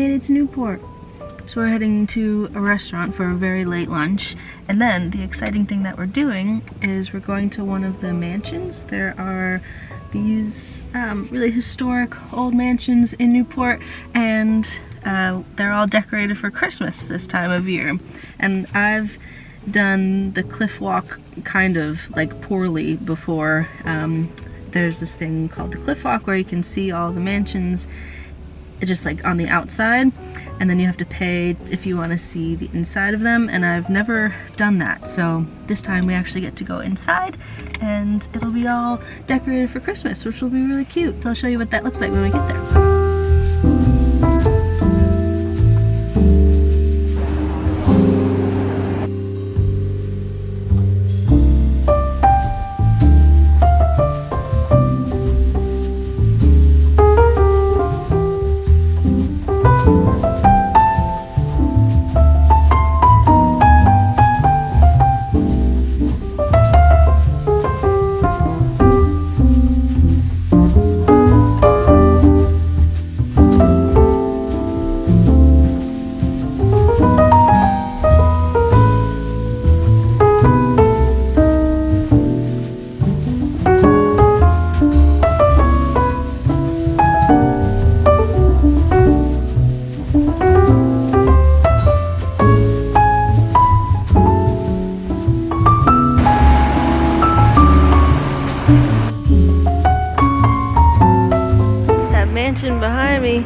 made it to Newport. So we're heading to a restaurant for a very late lunch. And then the exciting thing that we're doing is we're going to one of the mansions. There are these really historic old mansions in Newport, and they're all decorated for Christmas this time of year. And I've done the cliff walk kind of like poorly before. There's this thing called the cliff walk where you can see all the mansions just like on the outside, and then you have to pay if you want to see the inside of them, and I've never done that. So this time we actually get to go inside and it'll be all decorated for Christmas, which will be really cute. So I'll show you what that looks like when we get there. Behind me,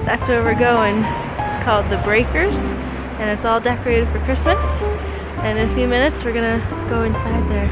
that's where we're going. It's called the Breakers, and it's all decorated for Christmas. And in a few minutes we're gonna go inside there.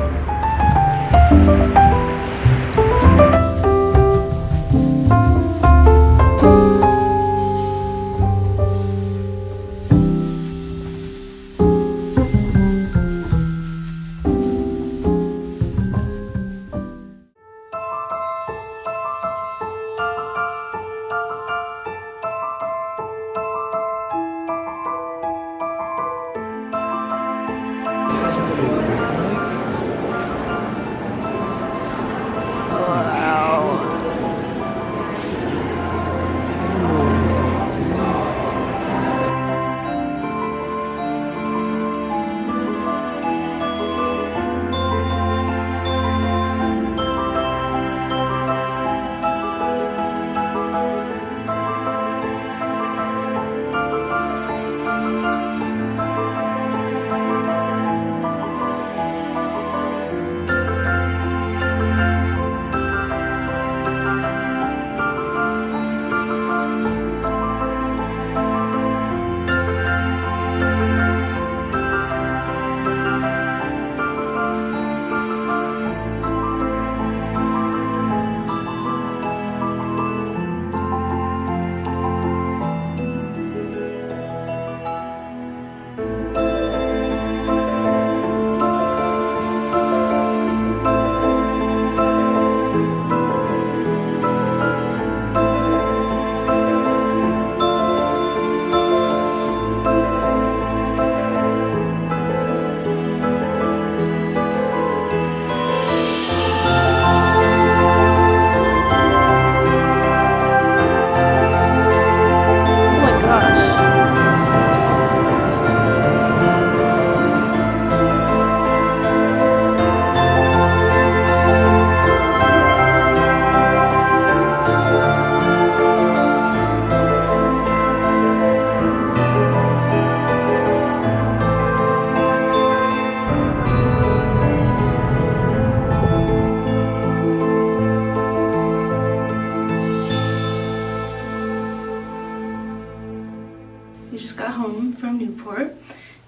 We just got home from Newport,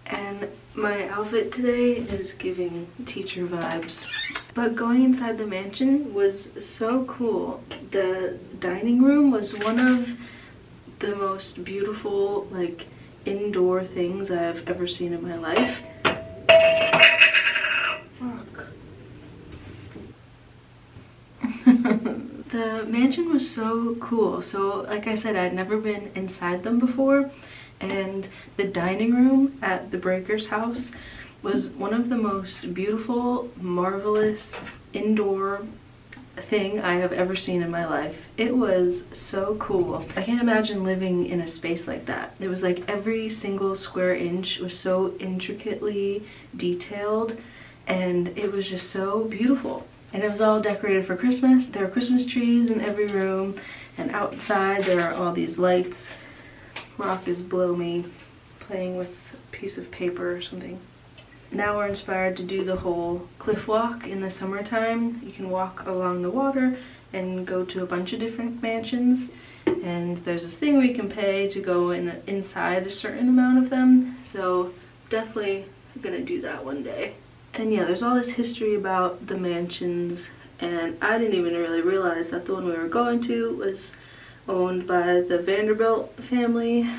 and my outfit today is giving teacher vibes. But going inside the mansion was so cool. The dining room was one of the most beautiful, like, indoor things I've ever seen in my life. Fuck. The mansion was so cool. So, like I said, I'd never been inside them before. And the dining room at the Breakers house was one of the most beautiful, marvelous, indoor thing I have ever seen in my life. It was so cool. I can't imagine living in a space like that. It was like every single square inch was so intricately detailed, and it was just so beautiful. And it was all decorated for Christmas. There are Christmas trees in every room, and outside there are all these lights. Rock is below me playing with a piece of paper or something. Now we're inspired to do the whole cliff walk in the summertime. You can walk along the water and go to a bunch of different mansions, and there's this thing where you can pay to go inside a certain amount of them. So definitely gonna do that one day. And yeah, there's all this history about the mansions, and I didn't even really realize that the one we were going to was owned by the Vanderbilt family,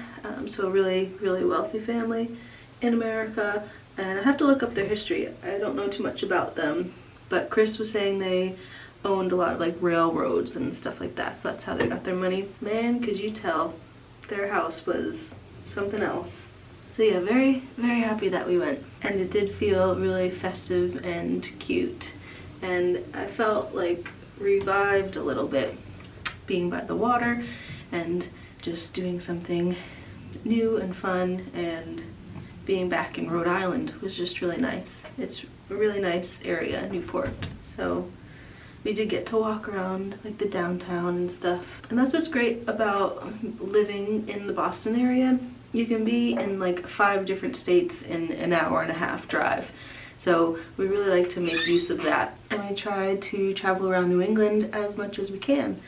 so a really wealthy family in America. And I have to look up their history. I don't know too much about them, but Chris was saying they owned a lot of like railroads and stuff like that, so that's how they got their money. Man, could you tell their house was something else. So yeah, very happy that we went. And it did feel really festive and cute, and I felt like revived a little bit being by the water and just doing something new and fun, and being back in Rhode Island was just really nice. It's a really nice area, Newport. So we did get to walk around like the downtown and stuff. And that's what's great about living in the Boston area. You can be in like 5 different states in an hour-and-a-half drive. So we really like to make use of that. And we try to travel around New England as much as we can.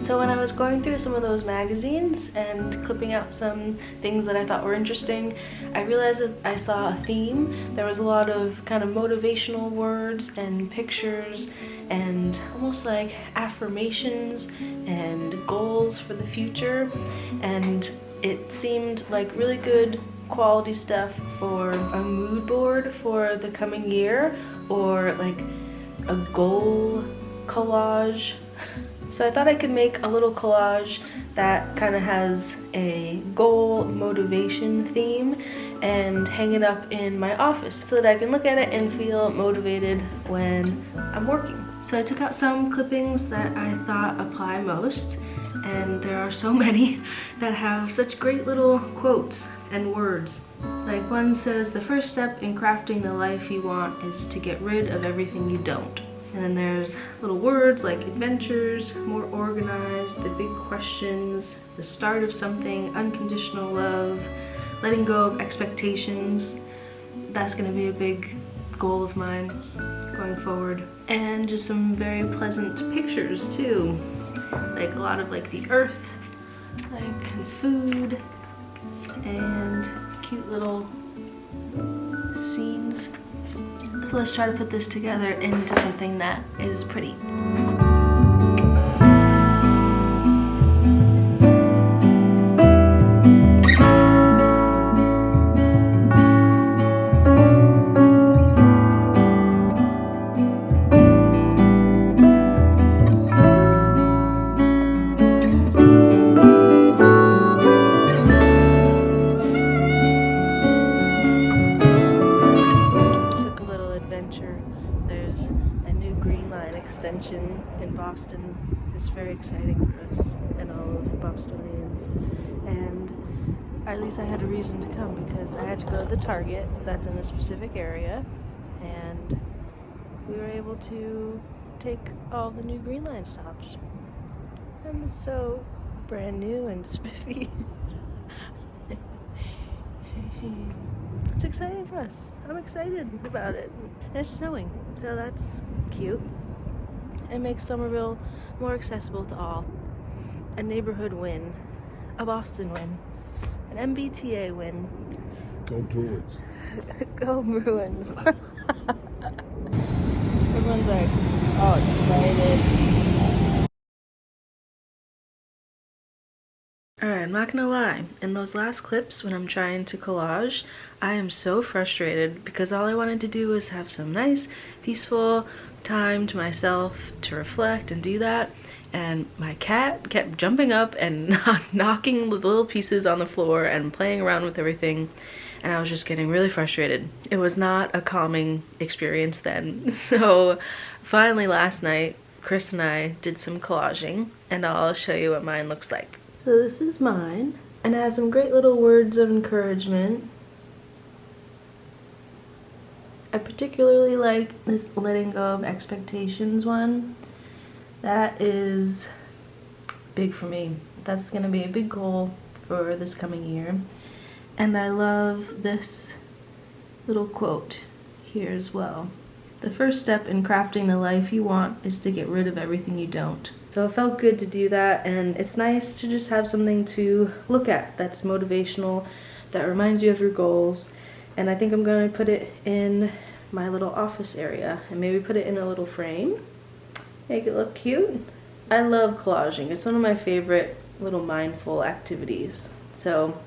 So when I was going through some of those magazines and clipping out some things that I thought were interesting, I realized that I saw a theme. There was a lot of kind of motivational words and pictures and almost like affirmations and goals for the future, and it seemed like really good quality stuff for a mood board for the coming year, or like a goal collage. So I thought I could make a little collage that kind of has a goal motivation theme and hang it up in my office so that I can look at it and feel motivated when I'm working. So I took out some clippings that I thought apply most, and there are so many that have such great little quotes and words. Like one says, the first step in crafting the life you want is to get rid of everything you don't. And then there's little words like adventures, more organized, the big questions, the start of something, unconditional love, letting go of expectations. That's gonna be a big goal of mine going forward. And just some very pleasant pictures too. Like a lot of like the earth, like food, and cute little scenes. So let's try to put this together into something that is pretty. There's a new Green Line extension in Boston. It's very exciting for us and all of the Bostonians. And at least I had a reason to come because I had to go to the Target that's in a specific area, and we were able to take all the new Green Line stops. And it's so brand new and spiffy. It's exciting for us. I'm excited about it. And it's snowing, so that's cute. It makes Somerville more accessible to all. A neighborhood win. A Boston win. An MBTA win. Go Bruins. Go Bruins. Everyone's like, all excited. Alright, I'm not gonna lie, in those last clips when I'm trying to collage, I am so frustrated because all I wanted to do was have some nice, peaceful time to myself to reflect and do that, and my cat kept jumping up and knocking the little pieces on the floor and playing around with everything, and I was just getting really frustrated. It was not a calming experience then. So finally last night, Chris and I did some collaging, and I'll show you what mine looks like. So this is mine, and it has some great little words of encouragement. I particularly like this letting go of expectations one. That is big for me. That's gonna be a big goal for this coming year. And I love this little quote here as well. The first step in crafting the life you want is to get rid of everything you don't. So it felt good to do that, and it's nice to just have something to look at that's motivational, that reminds you of your goals. And I think I'm going to put it in my little office area and maybe put it in a little frame. Make it look cute. I love collaging. It's one of my favorite little mindful activities. So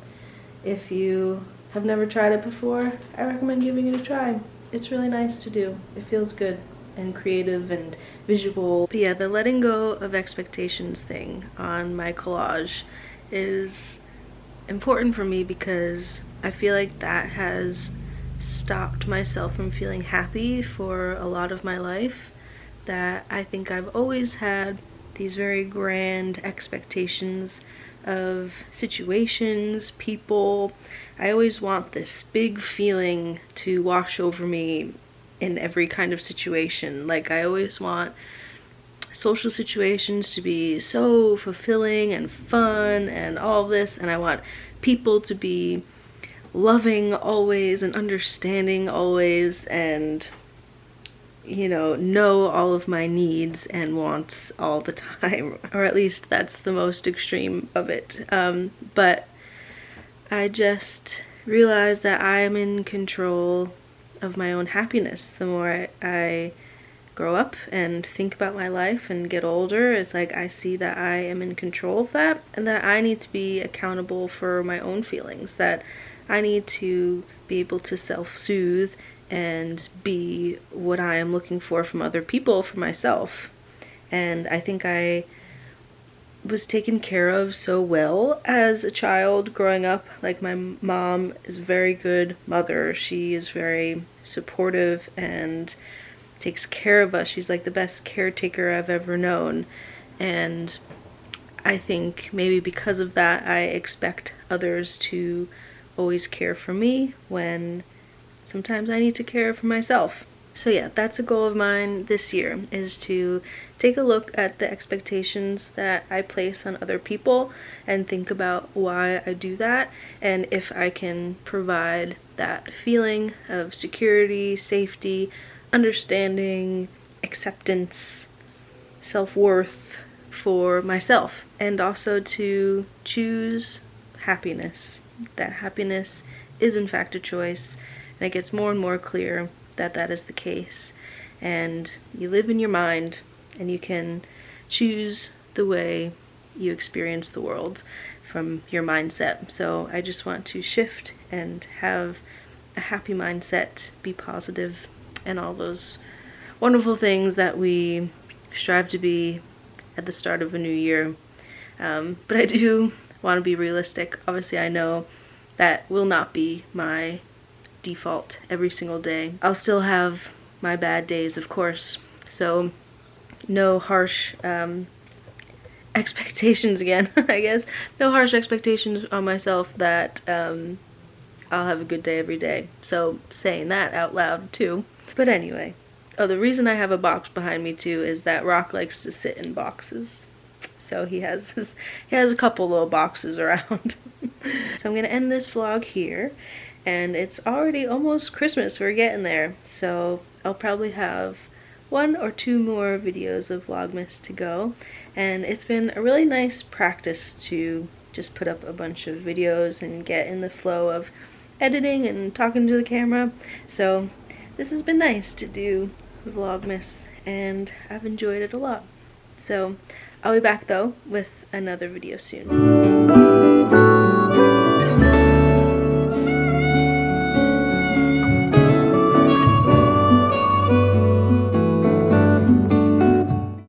if you have never tried it before, I recommend giving it a try. It's really nice to do. It feels good and creative and visual. But yeah, the letting go of expectations thing on my collage is important for me because I feel like that has stopped myself from feeling happy for a lot of my life. That I think I've always had these very grand expectations of situations, people. I always want this big feeling to wash over me in every kind of situation. Like I always want social situations to be so fulfilling and fun and all this, and I want people to be loving always and understanding always, and you know all of my needs and wants all the time, or at least that's the most extreme of it. But I just realized that I am in control of my own happiness. The more I grow up and think about my life and get older, it's like I see that I am in control of that, and that I need to be accountable for my own feelings, that I need to be able to self-soothe and be what I am looking for from other people for myself. And I think I was taken care of so well as a child growing up. Like my mom is a very good mother. She is very supportive and takes care of us. She's like the best caretaker I've ever known. And I think maybe because of that, I expect others to always care for me when sometimes I need to care for myself. So yeah, that's a goal of mine this year, is to take a look at the expectations that I place on other people and think about why I do that, and if I can provide that feeling of security, safety, understanding, acceptance, self-worth for myself. And also to choose happiness. That happiness is in fact a choice, and it gets more and more clear that that is the case. And you live in your mind, and you can choose the way you experience the world from your mindset. So I just want to shift and have a happy mindset, be positive, and all those wonderful things that we strive to be at the start of a new year. But I do want to be realistic. Obviously, I know that will not be my default every single day. I'll still have my bad days, of course. So no harsh expectations again, I guess. No harsh expectations on myself that I'll have a good day every day. So saying that out loud too. But anyway, oh, the reason I have a box behind me too is that Rock likes to sit in boxes. So he has a couple little boxes around. So I'm gonna end this vlog here, and it's already almost Christmas. We're getting there. So I'll probably have 1 or 2 more videos of Vlogmas to go, and it's been a really nice practice to just put up a bunch of videos and get in the flow of editing and talking to the camera. So this has been nice to do Vlogmas, and I've enjoyed it a lot. So I'll be back though with another video soon.